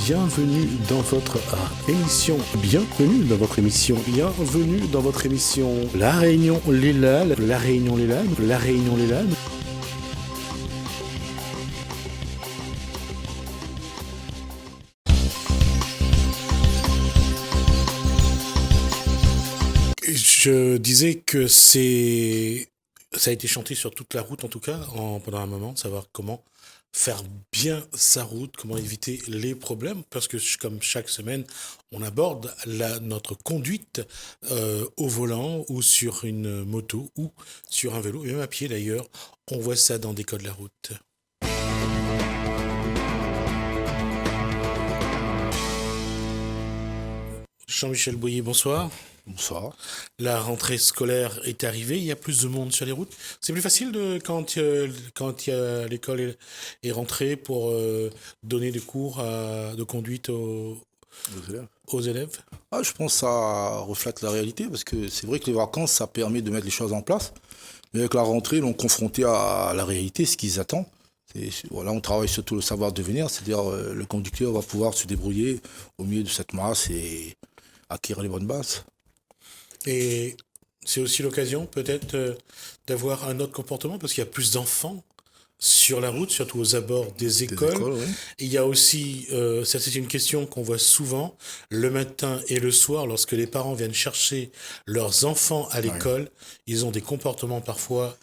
bienvenue dans votre émission, La Réunion les Lannes, Je disais que ça a été chanté sur toute la route en tout cas, pendant un moment, de savoir comment faire bien sa route, comment éviter les problèmes, parce que comme chaque semaine, on aborde notre conduite au volant ou sur une moto ou sur un vélo, et même à pied d'ailleurs, on voit ça dans des codes de la route. Jean-Michel Boyer, bonsoir. Bonsoir. La rentrée scolaire est arrivée, il y a plus de monde sur les routes. C'est plus facile quand l'école est rentrée pour donner des cours de conduite aux élèves. Je pense que ça reflète la réalité, parce que c'est vrai que les vacances, ça permet de mettre les choses en place. Mais avec la rentrée, on est confronté à la réalité, ce qu'ils attendent. Voilà, on travaille surtout le savoir-devenir, c'est-à-dire le conducteur va pouvoir se débrouiller au milieu de cette masse et acquérir les bonnes bases. Et c'est aussi l'occasion peut-être d'avoir un autre comportement, parce qu'il y a plus d'enfants sur la route, surtout aux abords des écoles. Oui. Et il y a aussi, ça c'est une question qu'on voit souvent, le matin et le soir, lorsque les parents viennent chercher leurs enfants à l'école, ils ont des comportements parfois...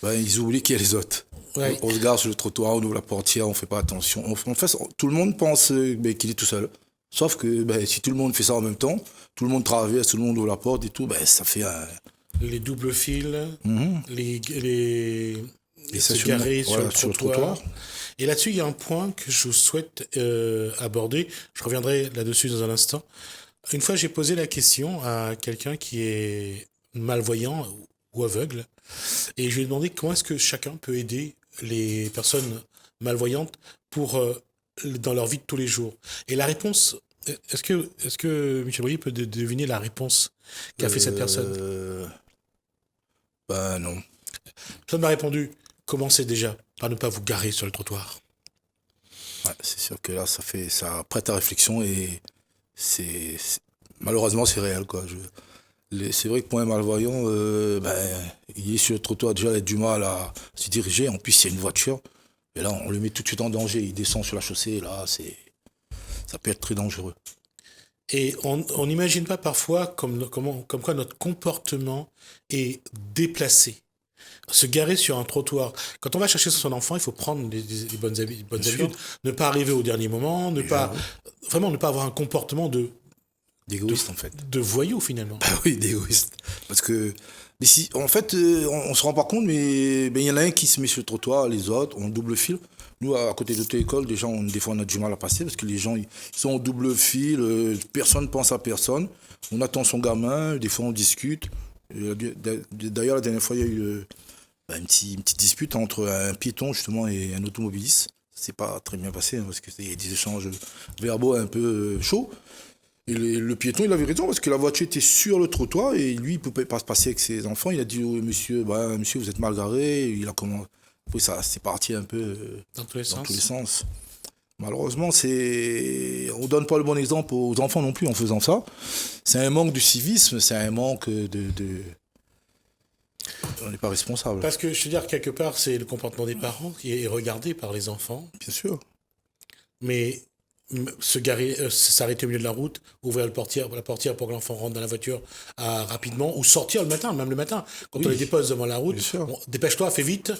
ils oublient qu'il y a les autres. Ouais. On se gare sur le trottoir, on ouvre la portière, on ne fait pas attention. En fait, tout le monde pense qu'il est tout seul. Sauf que si tout le monde fait ça en même temps, tout le monde traverse, tout le monde ouvre la porte et tout, ça fait un... Les doubles fils, les se garer sur le trottoir. Et là-dessus, il y a un point que je souhaite aborder. Je reviendrai là-dessus dans un instant. Une fois, j'ai posé la question à quelqu'un qui est malvoyant ou aveugle, et je lui ai demandé comment est-ce que chacun peut aider les personnes malvoyantes dans leur vie de tous les jours. Et la réponse, est-ce que Michel Boyer peut deviner la réponse qu'a fait cette personne ? Non. Personne m'a répondu, commencez déjà par ne pas vous garer sur le trottoir. Ouais, c'est sûr que là, ça prête à réflexion et malheureusement, c'est réel, quoi. C'est vrai que pour un malvoyant, il est sur le trottoir, déjà, il a du mal à se diriger. En plus, il y a une voiture. Et là, on le met tout de suite en danger. Il descend sur la chaussée. Et là, ça peut être très dangereux. Et on n'imagine pas parfois comme quoi notre comportement est déplacé. Se garer sur un trottoir. Quand on va chercher son enfant, il faut prendre les bonnes habitudes. Ne pas arriver au dernier moment. Ne pas avoir un comportement d'égoïste, en fait. De voyou, finalement. Oui, d'égoïste. Parce que, en fait, on se rend pas compte, mais il y en a un qui se met sur le trottoir, les autres, on double fil. Nous, à côté de l'auto-école, des fois, on a du mal à passer, parce que les gens, ils sont en double fil, personne ne pense à personne. On attend son gamin, des fois, on discute. D'ailleurs, la dernière fois, il y a eu une petite dispute entre un piéton, justement, et un automobiliste. C'est pas très bien passé, parce qu'il y a des échanges verbaux un peu chauds. Et le piéton, il avait raison, parce que la voiture était sur le trottoir et lui, il ne pouvait pas se passer avec ses enfants. Il a dit, monsieur, vous êtes mal garé. Il a commencé. Puis ça, c'est parti un peu dans tous les sens. Malheureusement, on ne donne pas le bon exemple aux enfants non plus en faisant ça. C'est un manque de civisme, c'est un manque on n'est pas responsable. Parce que, je veux dire, quelque part, c'est le comportement des parents qui est regardé par les enfants. Bien sûr. Mais se garer, s'arrêter au milieu de la route, ouvrir la portière pour que l'enfant rentre dans la voiture rapidement, ou sortir même le matin, quand on les dépose devant la route, dépêche-toi, fais vite,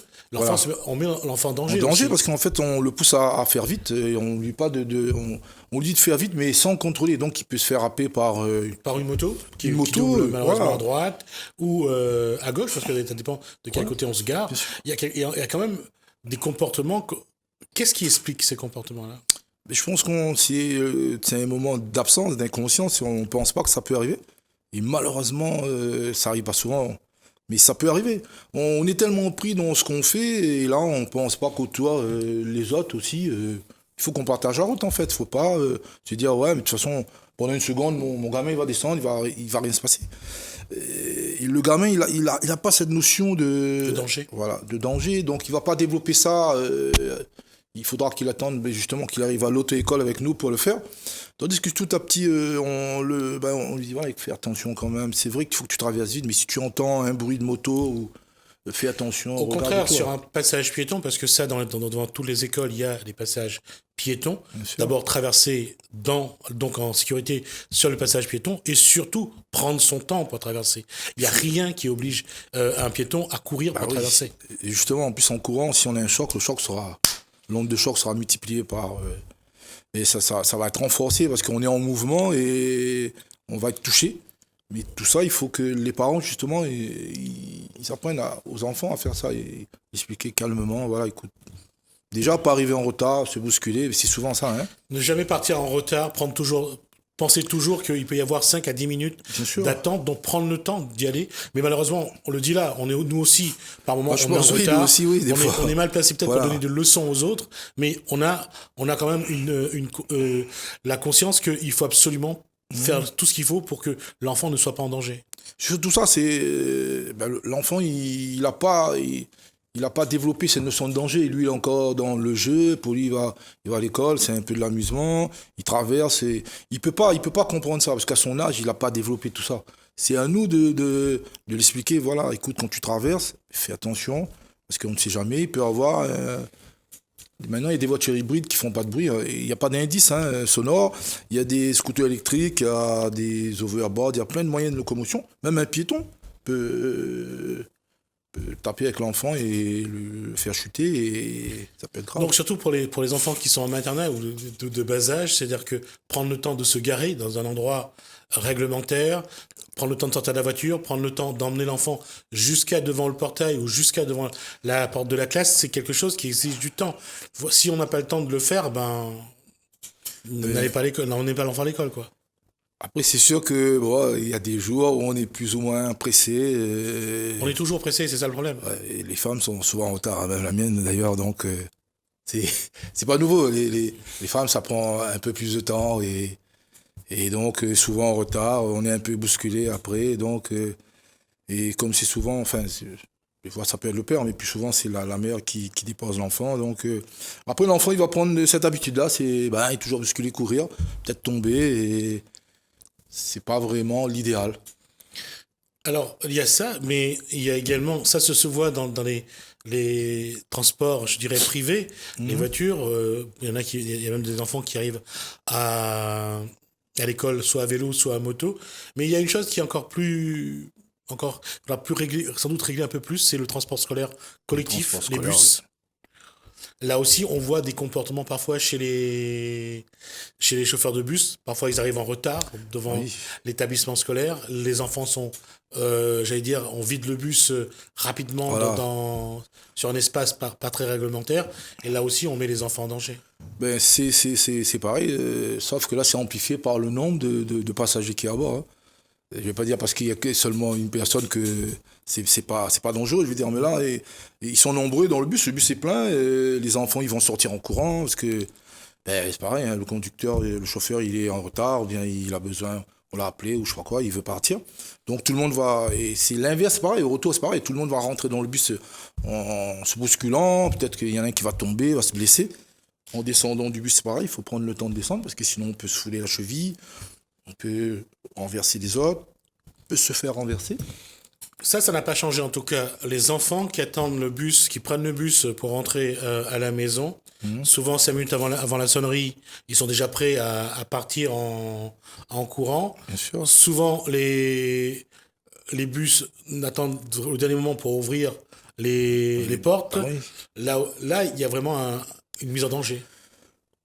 on met l'enfant en danger. En danger, parce qu'en fait, on le pousse à faire vite, et on lui dit de faire vite, mais sans contrôler, donc il peut se faire happer par une moto, qui double, malheureusement à droite, ou à gauche, parce que ça dépend de quel côté on se gare. Il y a quand même des comportements. Qu'est-ce qui explique ces comportements-là ? Je pense que c'est un moment d'absence, d'inconscience, et on ne pense pas que ça peut arriver. Et malheureusement, ça n'arrive pas souvent, mais ça peut arriver. On est tellement pris dans ce qu'on fait, et là, on ne pense pas qu'autour, les autres aussi. Il faut qu'on partage la route, en fait. Il ne faut pas se dire, ouais, mais de toute façon, pendant une seconde, mon gamin, il va descendre, il va rien se passer. Et le gamin, il a pas cette notion de danger. Voilà, de danger, donc il ne va pas développer ça... il faudra qu'il attende justement qu'il arrive à l'auto-école avec nous pour le faire. Tandis que tout à petit, on lui dit, voilà, fais attention quand même. C'est vrai qu'il faut que tu traverses vite, mais si tu entends un bruit de moto, fais attention. Au contraire, sur un passage piéton, parce que ça, devant toutes les écoles, il y a des passages piétons. D'abord, traverser donc en sécurité sur le passage piéton et surtout prendre son temps pour traverser. Il n'y a rien qui oblige un piéton à courir pour traverser. Et justement, en plus, en courant, si on a un choc, l'onde de choc sera multipliée par... et ça va être renforcé parce qu'on est en mouvement et on va être touché. Mais tout ça, il faut que les parents, justement, ils apprennent aux enfants à faire ça et expliquer calmement, voilà, écoute. Déjà, pas arriver en retard, se bousculer, c'est souvent ça, hein. Ne jamais partir en retard, penser toujours qu'il peut y avoir 5 à 10 minutes d'attente, donc prendre le temps d'y aller. Mais malheureusement, on le dit là, nous aussi, par moments, on est en retard. Aussi, oui, on est mal placé peut-être pour donner des leçons aux autres, mais on a quand même la conscience qu'il faut absolument faire tout ce qu'il faut pour que l'enfant ne soit pas en danger. Surtout ça, c'est l'enfant, il n'a pas développé cette notion de danger. Lui, il est encore dans le jeu. Pour lui, il va à l'école, c'est un peu de l'amusement. Il traverse. Il peut pas comprendre ça parce qu'à son âge, il n'a pas développé tout ça. C'est à nous de l'expliquer. Voilà, écoute, quand tu traverses, fais attention parce qu'on ne sait jamais. Il peut y avoir maintenant, il y a des voitures hybrides qui font pas de bruit. Il n'y a pas d'indice sonore. Il y a des scooters électriques, il y a des overboards, il y a plein de moyens de locomotion. Même un piéton peut taper avec l'enfant et le faire chuter et ça peut être grave. Donc surtout pour les enfants qui sont en maternelle ou de bas âge, c'est-à-dire que prendre le temps de se garer dans un endroit réglementaire, prendre le temps de sortir de la voiture, prendre le temps d'emmener l'enfant jusqu'à devant le portail ou jusqu'à devant la porte de la classe, c'est quelque chose qui exige du temps. Si on n'a pas le temps de le faire, n'allez pas à l'école, on n'est pas l'enfant à l'école, quoi. Après, c'est sûr que il y a des jours où on est plus ou moins pressé. On est toujours pressé, c'est ça le problème. Et les femmes sont souvent en retard, même la mienne d'ailleurs, donc c'est pas nouveau. Les femmes, ça prend un peu plus de temps et donc souvent en retard, on est un peu bousculé après. Donc, et comme c'est souvent, des fois ça peut être le père, mais plus souvent c'est la mère qui dépose l'enfant. Donc après l'enfant, il va prendre cette habitude-là, il est toujours bousculé, courir, peut-être tomber et c'est pas vraiment l'idéal. Alors, il y a ça, mais il y a également, ça se voit dans les transports, je dirais, privés, les voitures. Il y a même des enfants qui arrivent à l'école, soit à vélo, soit à moto. Mais il y a une chose qui est encore plus réglée, sans doute réglée un peu plus, c'est le transport scolaire collectif, les bus. Oui. Là aussi, on voit des comportements parfois chez les chauffeurs de bus. Parfois, ils arrivent en retard devant l'établissement scolaire. Les enfants sont, on vide le bus rapidement sur un espace pas très réglementaire. Et là aussi, on met les enfants en danger. C'est pareil, sauf que là, c'est amplifié par le nombre de passagers qu'il y a à bord. Hein. Je ne vais pas dire parce qu'il y a que seulement une personne que c'est pas dangereux, je veux dire, mais là, ils sont nombreux dans le bus est plein, et les enfants, ils vont sortir en courant, parce que c'est pareil, hein, le conducteur, le chauffeur, il est en retard, ou bien il a besoin, on l'a appelé, ou je sais pas quoi, il veut partir. Donc tout le monde va, et c'est l'inverse, c'est pareil, au retour, c'est pareil, tout le monde va rentrer dans le bus en se bousculant, peut-être qu'il y en a un qui va tomber, va se blesser. En descendant du bus, c'est pareil, il faut prendre le temps de descendre, parce que sinon on peut se fouler la cheville, on peut renverser les autres, on peut se faire renverser. Ça n'a pas changé en tout cas. Les enfants qui attendent le bus, qui prennent le bus pour rentrer à la maison, souvent 5 minutes avant la sonnerie, ils sont déjà prêts à partir en courant. Bien sûr. Souvent, les bus attendent au dernier moment pour ouvrir les portes. Oui. Là, il y a vraiment une mise en danger.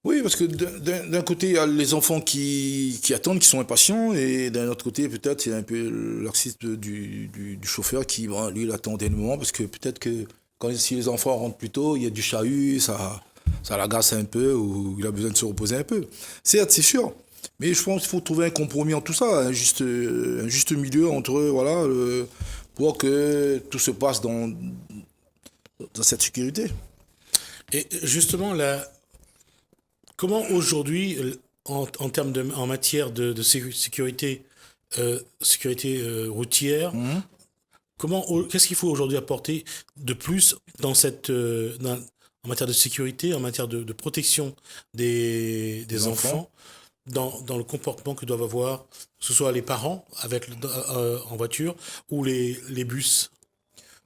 Oui, parce que d'un côté, il y a les enfants qui attendent, qui sont impatients, et d'un autre côté, peut-être, c'est un peu l'axisme du chauffeur qui, lui, il attend des moments, parce que peut-être que si les enfants rentrent plus tôt, il y a du chahut, ça l'agace un peu, ou il a besoin de se reposer un peu. Certes, c'est sûr, mais je pense qu'il faut trouver un compromis en tout ça, un juste milieu entre, pour que tout se passe dans cette sécurité. Et justement, là, comment aujourd'hui, en matière de sécurité routière, qu'est-ce qu'il faut aujourd'hui apporter de plus en en matière de sécurité, en matière de protection des enfants, dans le comportement que doivent avoir, que ce soit les parents en voiture ou les bus?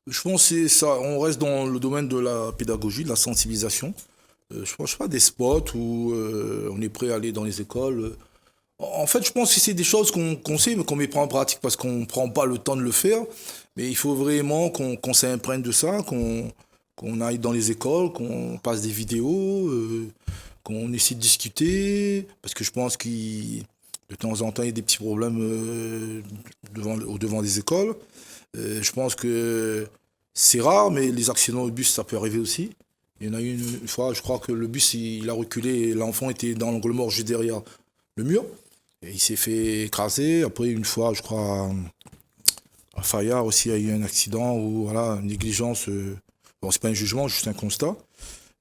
Je pense que c'est ça, on reste dans le domaine de la pédagogie, de la sensibilisation. Je pense pas des spots où on est prêt à aller dans les écoles. En fait, je pense que c'est des choses qu'on sait, mais qu'on met pas en pratique parce qu'on prend pas le temps de le faire. Mais il faut vraiment qu'on s'imprègne de ça, qu'on aille dans les écoles, qu'on passe des vidéos, qu'on essaie de discuter. Parce que je pense qu'il de temps en temps, il y a des petits problèmes devant des écoles. Je pense que c'est rare, mais les accidents au bus, ça peut arriver aussi. Il y en a eu une fois, je crois que le bus, il a reculé et l'enfant était dans l'angle mort juste derrière le mur. Et il s'est fait écraser. Après, une fois, je crois, à Fayard aussi, il y a eu un accident où, voilà, une négligence. Bon, c'est pas un jugement, juste un constat.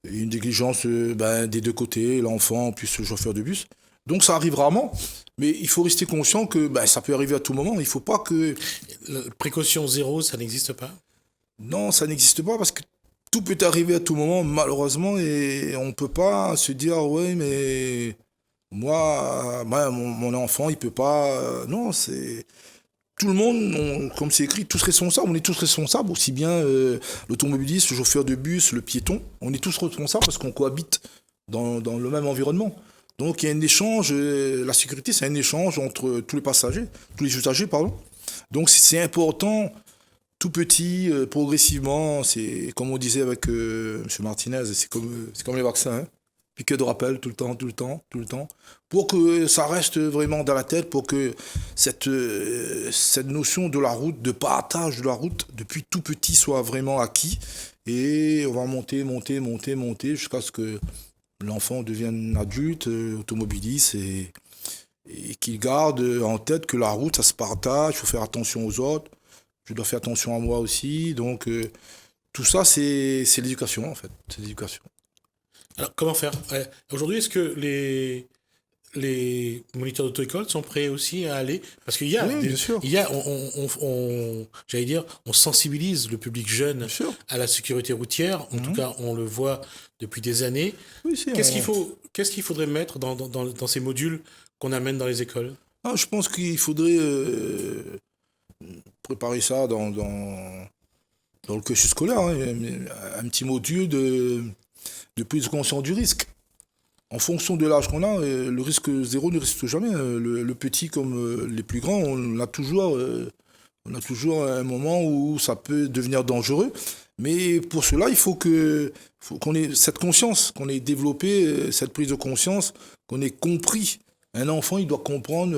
Et une négligence des deux côtés, l'enfant plus le chauffeur de bus. Donc ça arrive rarement, mais il faut rester conscient que ça peut arriver à tout moment. Il faut pas que... Précaution zéro, ça n'existe pas? Non, ça n'existe pas parce que tout peut arriver à tout moment, malheureusement, et on peut pas se dire, ouais, mais mon enfant, il peut pas... non, c'est... Tout le monde, comme c'est écrit, tous responsables, on est tous responsables, aussi bien l'automobiliste, le chauffeur de bus, le piéton, on est tous responsables parce qu'on cohabite dans le même environnement. Donc il y a un échange, la sécurité c'est un échange entre tous les usagers, pardon. Donc c'est important, tout petit, progressivement, c'est comme on disait avec M. Martinez, c'est comme les vaccins, hein. Piqûre de rappel tout le temps, tout le temps, tout le temps, pour que ça reste vraiment dans la tête, pour que cette notion de la route, de partage de la route, depuis tout petit soit vraiment acquis. Et on va monter, jusqu'à ce que l'enfant devienne adulte, automobiliste, et qu'il garde en tête que la route, ça se partage, il faut faire attention aux autres, je dois faire attention à moi aussi. Donc tout ça, c'est l'éducation, en fait. C'est l'éducation. Alors, comment faire? Aujourd'hui, est-ce que les moniteurs d'auto-école sont prêts aussi à aller? Parce qu'il y a, Oui, bien sûr. il y a j'allais dire, on sensibilise le public jeune à la sécurité routière. En tout cas, on le voit depuis des années. Oui, Qu'est-ce qu'il faudrait mettre dans ces modules qu'on amène dans les écoles? Je pense qu'il faudrait préparer ça dans le cursus scolaire, hein, un petit module de prise de conscience du risque. En fonction de l'âge qu'on a, le risque zéro ne risque jamais. Le petit comme les plus grands, on a toujours un moment où ça peut devenir dangereux. Mais pour cela, il faut qu'on ait cette conscience, qu'on ait développé cette prise de conscience, qu'on ait compris. Un enfant, il doit comprendre,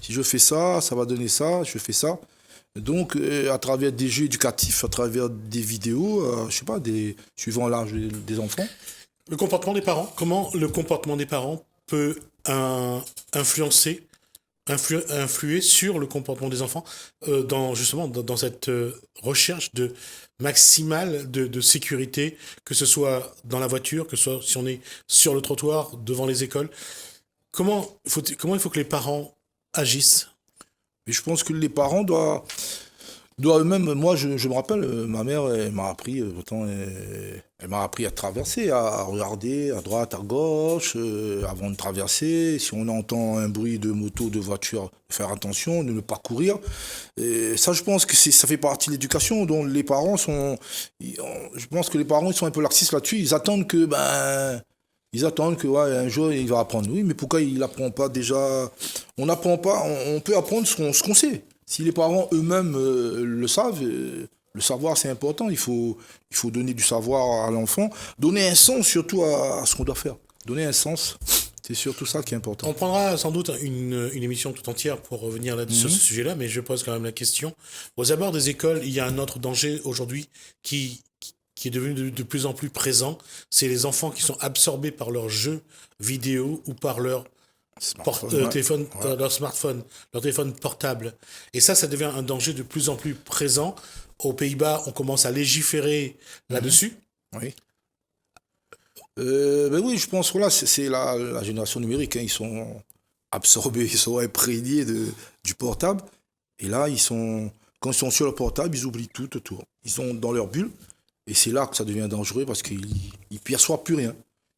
si je fais ça, ça va donner ça, je fais ça. Donc, à travers des jeux éducatifs, à travers des vidéos, je sais pas, suivant l'âge des enfants. Le comportement des parents, comment le comportement des parents peut influer sur le comportement des enfants dans cette recherche maximale de sécurité, que ce soit dans la voiture, que ce soit si on est sur le trottoir, devant les écoles. Comment il faut que les parents agissent? Mais je pense que les parents doivent eux-mêmes, moi je me rappelle, ma mère, elle m'a appris, elle m'a appris à traverser, à regarder à droite, à gauche, avant de traverser. Si on entend un bruit de moto, de voiture, faire attention, de ne pas courir. Et ça, je pense que ça fait partie de l'éducation, dont les parents je pense que les parents, ils sont un peu laxistes là-dessus. Ils attendent que, un jour, il va apprendre. Oui, mais pourquoi il n'apprend pas déjà? On n'apprend pas, on peut apprendre ce qu'on sait. Si les parents eux-mêmes le savent, le savoir c'est important. Il faut donner du savoir à l'enfant, donner un sens surtout à ce qu'on doit faire. Donner un sens, c'est surtout ça qui est important. On prendra sans doute une émission tout entière pour revenir sur ce sujet-là, mais je pose quand même la question. Aux abords des écoles, il y a un autre danger aujourd'hui qui est devenu de plus en plus présent. C'est les enfants qui sont absorbés par leurs jeux vidéo ou par leur téléphone, leur smartphone, leur téléphone portable. Et ça devient un danger de plus en plus présent. Aux Pays-Bas, on commence à légiférer là-dessus. Oui. Oui, je pense que c'est la génération numérique. Hein. Ils sont absorbés, ils sont imprégnés du portable. Et là, quand ils sont sur le portable, ils oublient tout autour. Ils sont dans leur bulle. Et c'est là que ça devient dangereux parce qu'ils ne perçoivent plus rien.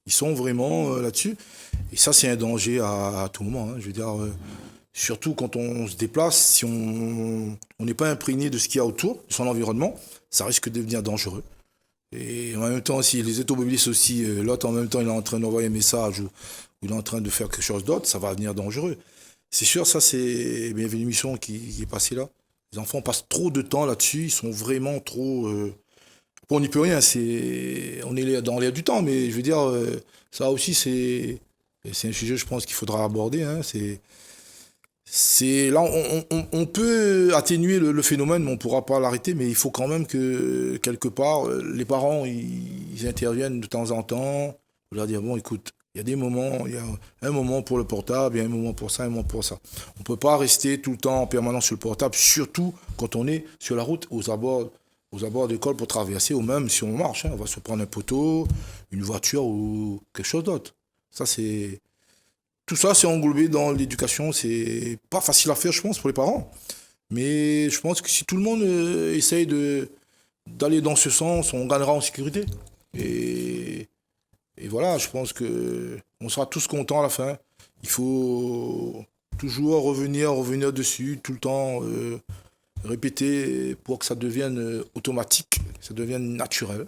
Ils sont vraiment là-dessus. Et ça, c'est un danger à tout moment. Je veux dire, surtout quand on se déplace, si on n'est pas imprégné de ce qu'il y a autour, de son environnement, ça risque de devenir dangereux. Et en même temps, si les automobilistes aussi, l'autre en même temps, il est en train d'envoyer un message ou il est en train de faire quelque chose d'autre, ça va devenir dangereux. C'est sûr, ça, c'est. Il y avait une émission qui est passée là. Les enfants passent trop de temps là-dessus, ils sont vraiment trop. Bon, on n'y peut rien, on est dans l'air du temps, mais je veux dire, ça aussi, c'est un sujet, je pense, qu'il faudra aborder. Hein. Là, on peut atténuer le phénomène, mais on ne pourra pas l'arrêter, mais il faut quand même que, quelque part, les parents, ils interviennent de temps en temps, pour leur dire, bon, écoute, il y a des moments, il y a un moment pour le portable, il y a un moment pour ça, un moment pour ça. On ne peut pas rester tout le temps en permanence sur le portable, surtout quand on est sur la route, aux abords d'école pour traverser, ou même si on marche, hein, on va se prendre un poteau, une voiture ou quelque chose d'autre. Tout ça, c'est englobé dans l'éducation. C'est pas facile à faire, je pense, pour les parents. Mais je pense que si tout le monde essaye d'aller dans ce sens, on gagnera en sécurité. Et voilà, je pense qu'on sera tous contents à la fin. Il faut toujours revenir dessus, tout le temps répéter pour que ça devienne automatique, que ça devienne naturel.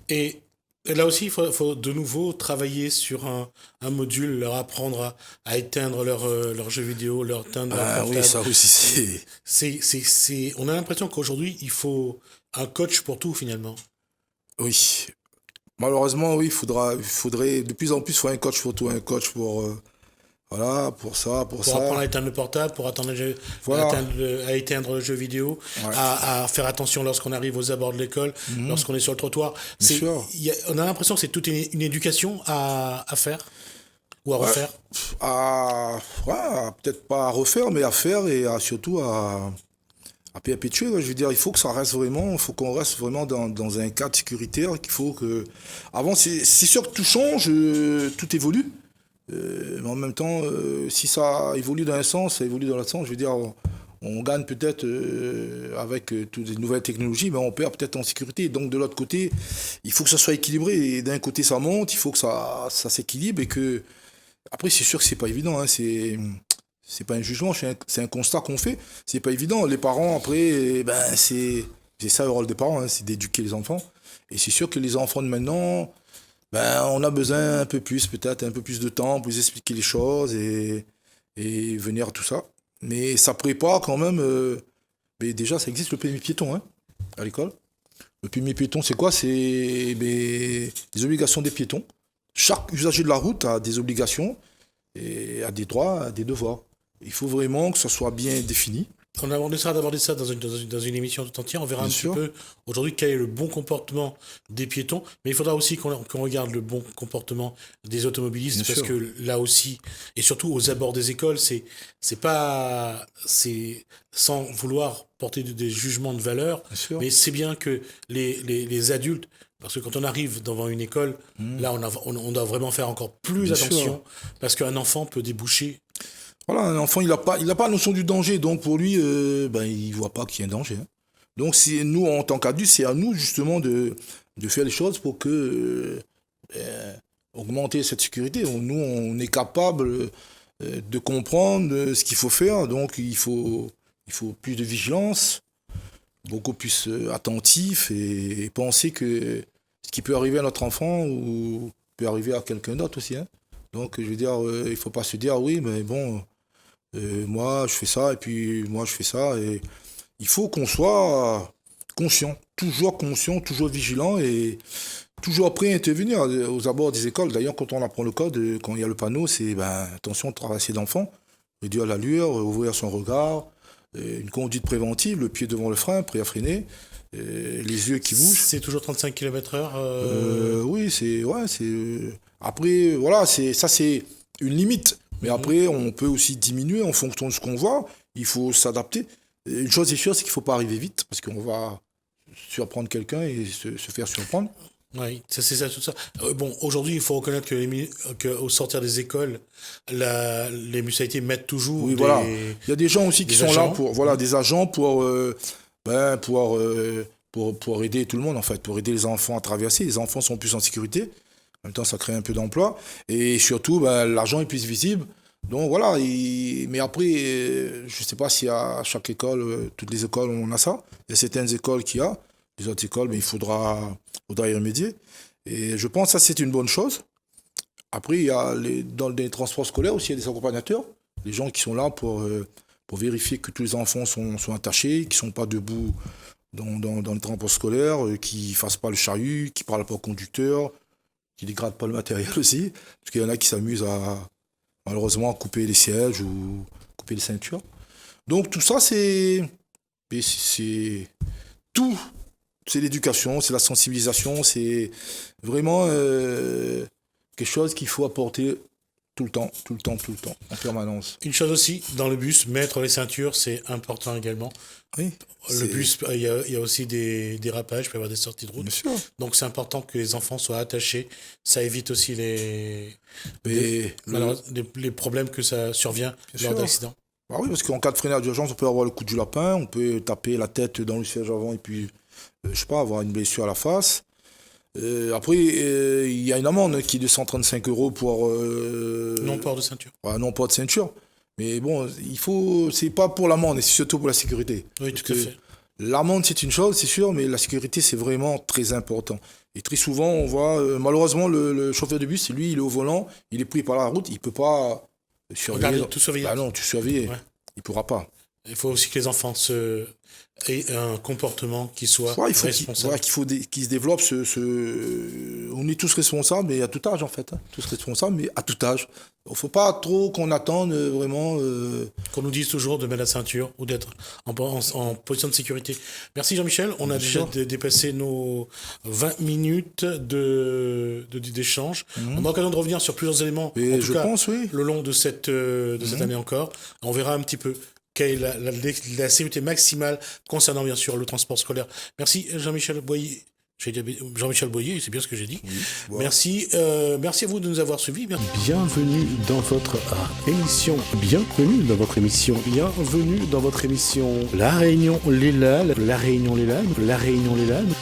Et là aussi, il faut de nouveau travailler sur un module, leur apprendre à éteindre leurs jeux vidéo, leur éteindre leur portable. Oui, ça aussi, on a l'impression qu'aujourd'hui, il faut un coach pour tout, finalement. Oui. Malheureusement, oui, il faudrait de plus en plus, il faut un coach pour tout, un coach pour... Voilà, pour ça. Pour apprendre à éteindre le portable, pour à éteindre le jeu vidéo, ouais. à faire attention lorsqu'on arrive aux abords de l'école, lorsqu'on est sur le trottoir. On a l'impression que c'est toute une éducation à faire ou à refaire. Peut-être pas à refaire, mais à faire et surtout à perpétuer. Je veux dire, il faut que ça reste vraiment, il faut qu'on reste vraiment dans un cadre sécuritaire. Avant, c'est sûr que tout change, tout évolue. Mais en même temps, si ça évolue dans un sens, ça évolue dans l'autre sens. Je veux dire, on gagne peut-être avec toutes les nouvelles technologies, mais on perd peut-être en sécurité. Donc de l'autre côté, il faut que ça soit équilibré. Et d'un côté, ça monte, il faut que ça s'équilibre. Et que... Après, c'est sûr que c'est pas évident. Hein. C'est pas un jugement, c'est un constat qu'on fait. C'est pas évident. Les parents, après, c'est ça le rôle des parents, hein, c'est d'éduquer les enfants. Et c'est sûr que les enfants de maintenant... on a besoin un peu plus de temps pour les expliquer les choses et venir à tout ça. Mais ça prépare quand même... mais déjà, ça existe le permis piéton hein, à l'école. Le permis piéton, c'est quoi? C'est les obligations des piétons. Chaque usager de la route a des obligations, et a des droits, a des devoirs. Il faut vraiment que ça soit bien défini. On essaiera d'aborder ça dans une émission tout entière. On verra petit peu aujourd'hui quel est le bon comportement des piétons. Mais il faudra aussi qu'on regarde le bon comportement des automobilistes. Parce que là aussi, et surtout aux abords des écoles, c'est sans vouloir porter des jugements de valeur. Mais c'est bien que les adultes, parce que quand on arrive devant une école, là on doit vraiment faire encore plus attention. Parce qu'un enfant peut déboucher. Voilà, un enfant, il n'a pas la notion du danger, donc pour lui, il ne voit pas qu'il y a un danger. Hein. Donc, nous, en tant qu'adultes, c'est à nous, justement, de faire les choses pour augmenter cette sécurité. Nous, on est capable de comprendre ce qu'il faut faire, donc il faut plus de vigilance, beaucoup plus attentif, et penser que ce qui peut arriver à notre enfant ou peut arriver à quelqu'un d'autre aussi. Hein. Donc, je veux dire, il ne faut pas se dire, oui, mais bon... moi, je fais ça, et puis moi, je fais ça. Et il faut qu'on soit conscient, toujours vigilant et toujours prêt à intervenir aux abords des écoles. D'ailleurs, quand on apprend le code, quand il y a le panneau, c'est attention, traverser d'enfants, réduire la lueur, ouvrir son regard, une conduite préventive, le pied devant le frein, prêt à freiner, les yeux qui bougent. C'est toujours 35 km/h Oui, c'est... après, voilà, ça c'est une limite. Mais après, on peut aussi diminuer en fonction de ce qu'on voit. Il faut s'adapter. Une chose est sûre, c'est qu'il ne faut pas arriver vite, parce qu'on va surprendre quelqu'un et se faire surprendre. Oui, c'est ça, tout ça. Bon, aujourd'hui, il faut reconnaître qu'au sortir des écoles, les municipalités mettent toujours voilà. Il y a des gens aussi qui sont agents. Là pour... Voilà, des agents pour pouvoir pour aider tout le monde, en fait, pour aider les enfants à traverser. Les enfants sont plus en sécurité. En même temps, ça crée un peu d'emploi. Et surtout, l'argent est plus visible. Donc voilà, mais après, je ne sais pas si à chaque école, toutes les écoles, on a ça. Il y a certaines écoles qui ont. Les autres écoles, il faudra y remédier. Et je pense que ça, c'est une bonne chose. Après, il y a dans les transports scolaires aussi, il y a des accompagnateurs. Les gens qui sont là pour vérifier que tous les enfants sont attachés, qu'ils ne sont pas debout dans les transports scolaires, qui ne fassent pas le chahut, qui ne parlent pas au conducteur, qui ne dégradent pas le matériel aussi. Parce qu'il y en a qui s'amusent malheureusement à couper les sièges ou couper les ceintures. Donc tout ça, c'est tout. C'est l'éducation, c'est la sensibilisation, c'est vraiment quelque chose qu'il faut apporter tout le temps, en permanence. Une chose aussi, dans le bus, mettre les ceintures, c'est important également. Oui. Le bus, il y a aussi des dérapages, il peut y avoir des sorties de route. Bien sûr. Donc c'est important que les enfants soient attachés. Ça évite aussi les problèmes que ça survient lors d'accidents. Bah oui, parce qu'en cas de freinage d'urgence, on peut avoir le coup du lapin, on peut taper la tête dans le siège avant et puis, je sais pas, avoir une blessure à la face. Après, il y a une amende qui est de 135 € pour... non-port de ceinture. Non-port de ceinture. Mais bon, c'est pas pour l'amende, c'est surtout pour la sécurité. Oui, tout à fait. L'amende, c'est une chose, c'est sûr, mais la sécurité, c'est vraiment très important. Et très souvent, on voit, malheureusement, le chauffeur de bus, lui, il est au volant, il est pris par la route, il peut pas surveiller. Regarde, tout surveiller. Bah non, tu surveilles, ouais. Il pourra pas. Il faut aussi que les enfants aient un comportement qui soit responsable. Qu'il se développe on est tous responsables, mais à tout âge en fait. Tous responsables, mais à tout âge. Il ne faut pas trop qu'on attende vraiment... Qu'on nous dise toujours de mettre la ceinture ou d'être en position de sécurité. Merci Jean-Michel. On a déjà dépassé nos 20 minutes d'échange. On a l'occasion de revenir sur plusieurs éléments, le long de cette année encore. On verra un petit peu quelle est la sécurité maximale concernant bien sûr le transport scolaire. Merci Jean-Michel Boyer. Jean-Michel Boyer, c'est bien ce que j'ai dit. Oui, wow. Merci à vous de nous avoir suivis. Bienvenue dans votre émission. Bienvenue dans votre émission. Bienvenue dans votre émission. La Réunion, les Landes. La Réunion, les Landes. La Réunion, les Landes.